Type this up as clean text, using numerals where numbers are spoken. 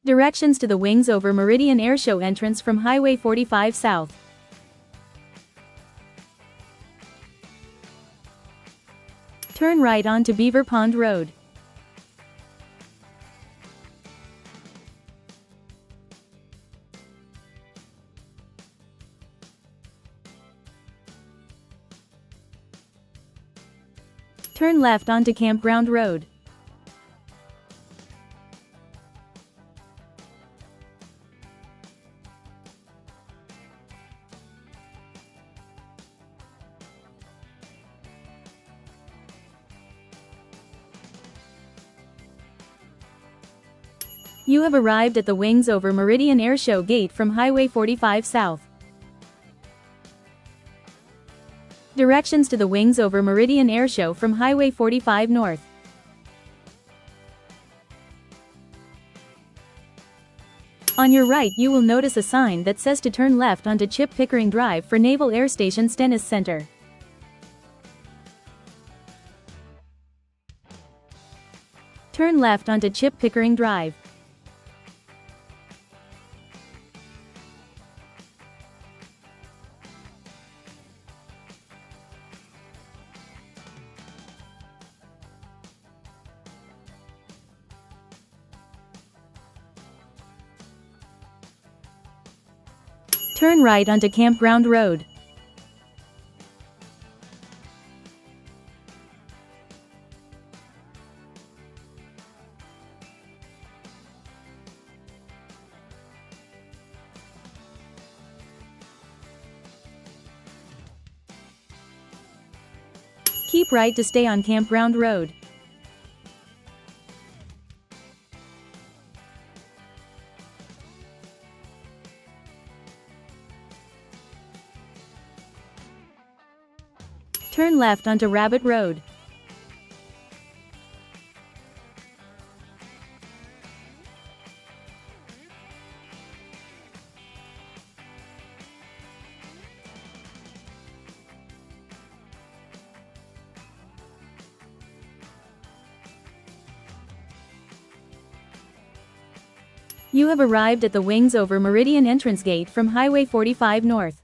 Directions to the Wings Over Meridian Airshow entrance from Highway 45 South. Turn right onto Beaver Pond Road. Turn left onto Campground Road. You have arrived at the Wings Over Meridian Airshow gate from Highway 45 South. Directions to the Wings Over Meridian Airshow from Highway 45 North. On your right you will notice a sign that says to turn left onto Chip Pickering Drive for Naval Air Station Stennis Center. Turn left onto Chip Pickering Drive. Turn right onto Campground Road. Keep right to stay on Campground Road. Turn left onto Rabbit Road. You have arrived at the Wings Over Meridian entrance gate from Highway 45 North.